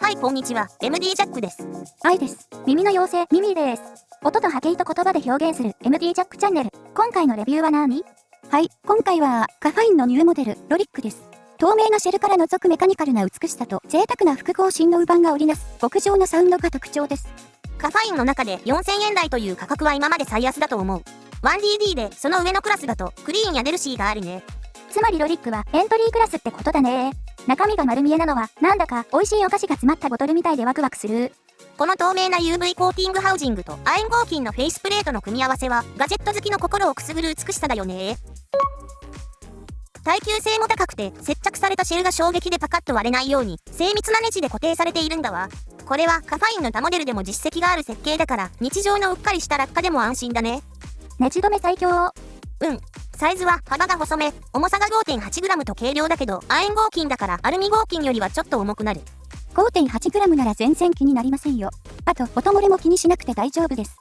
はい、こんにちは。MD ジャックです。愛です。耳の妖精、ミミィです。音と波形と言葉で表現する MD ジャックチャンネル。今回のレビューは何？はい、今回はカファインのニューモデル、ロリックです。透明なシェルから覗くメカニカルな美しさと贅沢な複合振動板が織りなす極上のサウンドが特徴です。カファインの中で4000円台という価格は今まで最安だと思う。1DD でその上のクラスだとクリーンやデルシーがあるね。つまりロリックはエントリークラスってことだね。中身が丸見えなのはなんだか美味しいお菓子が詰まったボトルみたいでワクワクする。この透明な UV コーティングハウジングと亜鉛合金のフェイスプレートの組み合わせはガジェット好きの心をくすぐる美しさだよね。耐久性も高くて接着されたシェルが衝撃でパカッと割れないように精密なネジで固定されているんだわ。これはカファインの他モデルでも実績がある設計だから日常のうっかりした落下でも安心だね。ネジ止め最強。サイズは幅が細め、重さが 5.8g と軽量だけど亜鉛合金だからアルミ合金よりはちょっと重くなる。 5.8g なら全然気になりませんよ。あと音漏れも気にしなくて大丈夫です。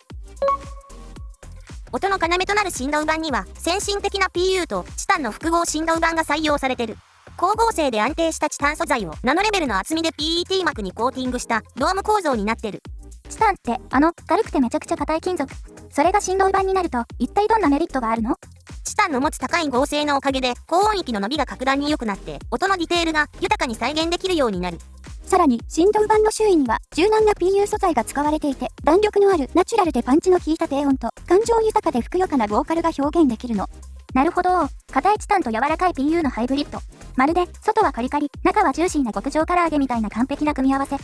音の要となる振動板には先進的な PU とチタンの複合振動板が採用されてる。光合成で安定したチタン素材をナノレベルの厚みで PET 膜にコーティングしたドーム構造になってる。チタンって軽くてめちゃくちゃ硬い金属。それが振動板になると一体どんなメリットがあるの？チタンの持つ高い合成のおかげで高音域の伸びが格段に良くなって音のディテールが豊かに再現できるようになる。さらに振動板の周囲には柔軟な PU 素材が使われていて弾力のあるナチュラルでパンチの効いた低音と感情豊かでふくよかなボーカルが表現できるの。なるほど。硬いチタンと柔らかい PU のハイブリッド。まるで外はカリカリ中はジューシーな極上唐揚げみたいな完璧な組み合わせ。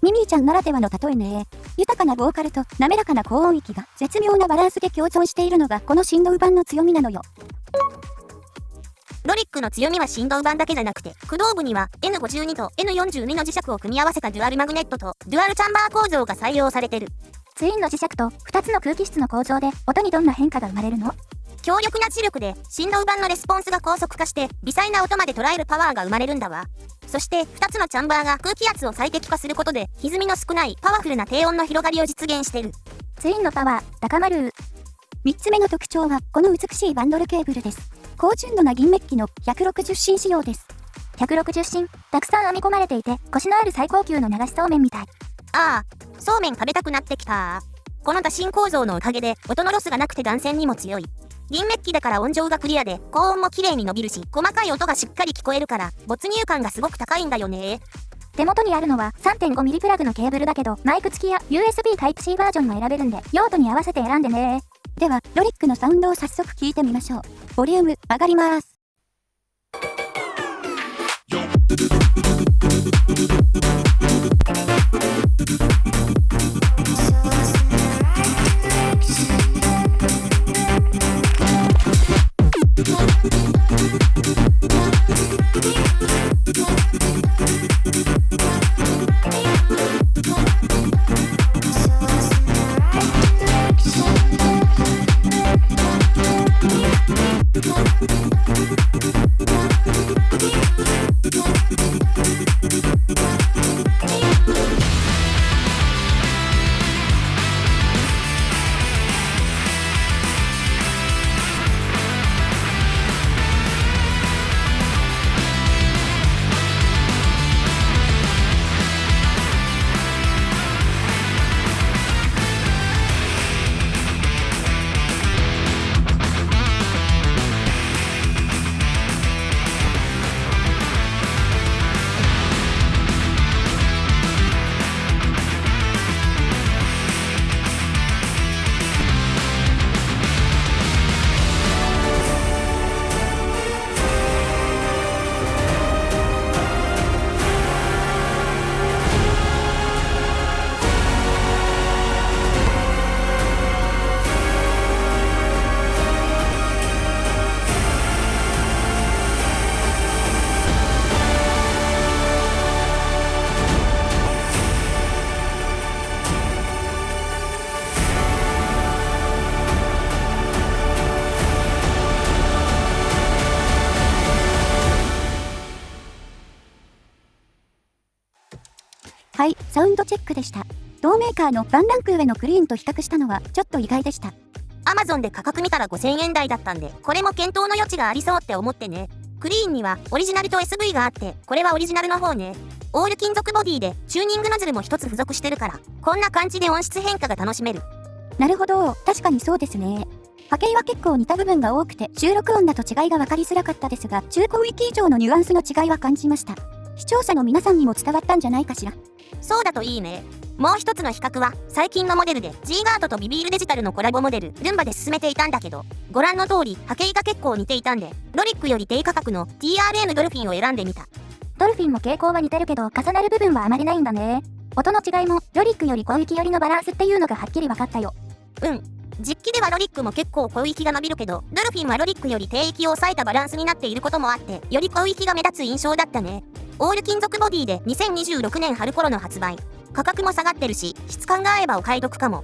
ミミィちゃんならではの例えね。豊かなボーカルと滑らかな高音域が絶妙なバランスで共存しているのがこの振動板の強みなのよ。ロリックの強みは振動板だけじゃなくて駆動部には N52 と N42 の磁石を組み合わせたデュアルマグネットとデュアルチャンバー構造が採用されてる。ツインの磁石と2つの空気質の構造で音にどんな変化が生まれるの？強力な磁力で振動板のレスポンスが高速化して微細な音まで捉えるパワーが生まれるんだわ。そして2つのチャンバーが空気圧を最適化することで歪みの少ないパワフルな低音の広がりを実現してる。ツインのパワー高まる。3つ目の特徴はこの美しいバンドルケーブルです。高純度な銀メッキの160芯仕様です。160芯たくさん編み込まれていてコシのある最高級の流しそうめんみたい。ああ、そうめん食べたくなってきた。この打芯構造のおかげで音のロスがなくて断線にも強い。銀メッキだから音情がクリアで高音も綺麗に伸びるし細かい音がしっかり聞こえるから没入感がすごく高いんだよね。手元にあるのは 3.5mm プラグのケーブルだけどマイク付きや USB Type-C バージョンも選べるんで用途に合わせて選んでね。ではロリックのサウンドを早速聞いてみましょう。ボリューム上がります。はい、サウンドチェックでした。同メーカーのワンランク上のクリーンと比較したのはちょっと意外でした。Amazon で価格見たら5000円台だったんで、これも検討の余地がありそうって思ってね。クリーンにはオリジナルと SV があって、これはオリジナルの方ね。オール金属ボディでチューニングノズルも一つ付属してるから、こんな感じで音質変化が楽しめる。なるほど、確かにそうですね。波形は結構似た部分が多くて、収録音だと違いが分かりづらかったですが、中高域以上のニュアンスの違いは感じました。視聴者の皆さんにも伝わったんじゃないかしら。そうだといいね。もう一つの比較は、最近のモデルで G ガードとビビールデジタルのコラボモデル、ルンバで進めていたんだけど、ご覧の通り、波形が結構似ていたんで、ロリックより低価格の TRN ドルフィンを選んでみた。ドルフィンも傾向は似てるけど、重なる部分はあまりないんだね。音の違いも、ロリックより広域よりのバランスっていうのがはっきり分かったよ。実機ではロリックも結構広域が伸びるけど、ドルフィンはロリックより低域を抑えたバランスになっていることもあって、より広域が目立つ印象だったね。オール金属ボディで2026年春頃の発売。価格も下がってるし、質感が合えばお買い得かも。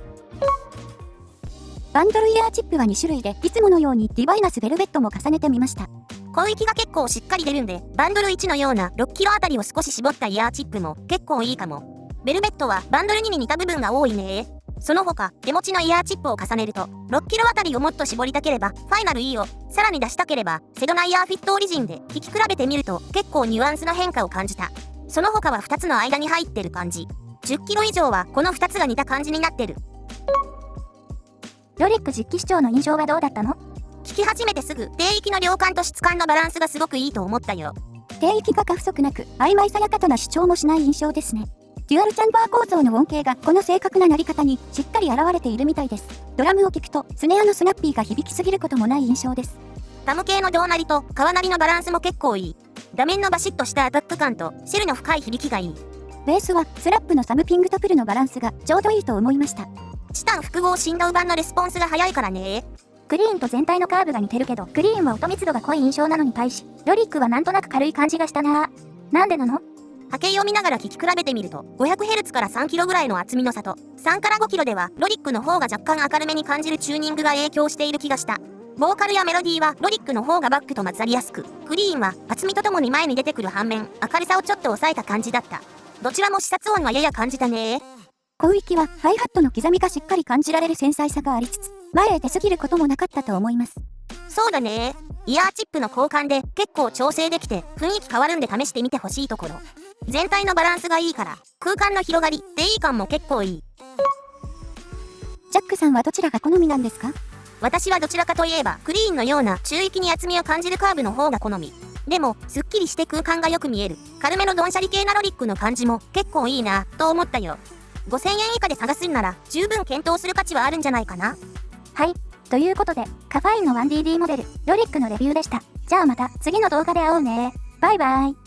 バンドルイヤーチップは2種類で、いつものようにディバイナスベルベットも重ねてみました。広域が結構しっかり出るんで、バンドル1のような6キロあたりを少し絞ったイヤーチップも結構いいかも。ベルベットはバンドル2に似た部分が多いね。その他、手持ちのイヤーチップを重ねると、6キロあたりをもっと絞りたければ、ファイナル E を、さらに出したければ、セドナイヤーフィットオリジンで聞き比べてみると、結構ニュアンスの変化を感じた。その他は2つの間に入ってる感じ。10キロ以上はこの2つが似た感じになってる。ロリック実機視聴の印象はどうだったの？聞き始めてすぐ、低域の量感と質感のバランスがすごくいいと思ったよ。低域が過不足なく、曖昧さやかとな主張もしない印象ですね。デュアルチャンバー構造の音形がこの正確な鳴り方にしっかり現れているみたいです。ドラムを聴くとスネアのスナッピーが響きすぎることもない印象です。タム系の胴鳴りと川鳴りのバランスも結構いい。画面のバシッとしたアタック感とシェルの深い響きがいい。ベースはスラップのサムピングとプルのバランスがちょうどいいと思いました。チタン複合振動板のレスポンスが早いからね。クリーンと全体のカーブが似てるけど、クリーンは音密度が濃い印象なのに対し、ロリックはなんとなく軽い感じがしたな。なんでなの？波形を見ながら聞き比べてみると 500Hz から 3kg ぐらいの厚みの差と3から 5kg ではロリックの方が若干明るめに感じるチューニングが影響している気がした。ボーカルやメロディーはロリックの方がバックと混ざりやすく、クリーンは厚みとともに前に出てくる反面明るさをちょっと抑えた感じだった。どちらも視察音はやや感じたね。広域はハイハットの刻みがしっかり感じられる繊細さがありつつ、前へ出過ぎることもなかったと思います。そうだね。イヤーチップの交換で結構調整できて雰囲気変わるんで試してみてほしいところ。全体のバランスがいいから空間の広がり、定位感も結構いい。ジャックさんはどちらが好みなんですか？私はどちらかといえばクリーンのような中域に厚みを感じるカーブの方が好み。でもすっきりして空間がよく見える軽めのドンシャリ系なロリックの感じも結構いいなと思ったよ。5000円以下で探すんなら十分検討する価値はあるんじゃないかな。はい。ということで、カファインの 1DD モデル、ロリックのレビューでした。じゃあまた次の動画で会おうね。バイバイ。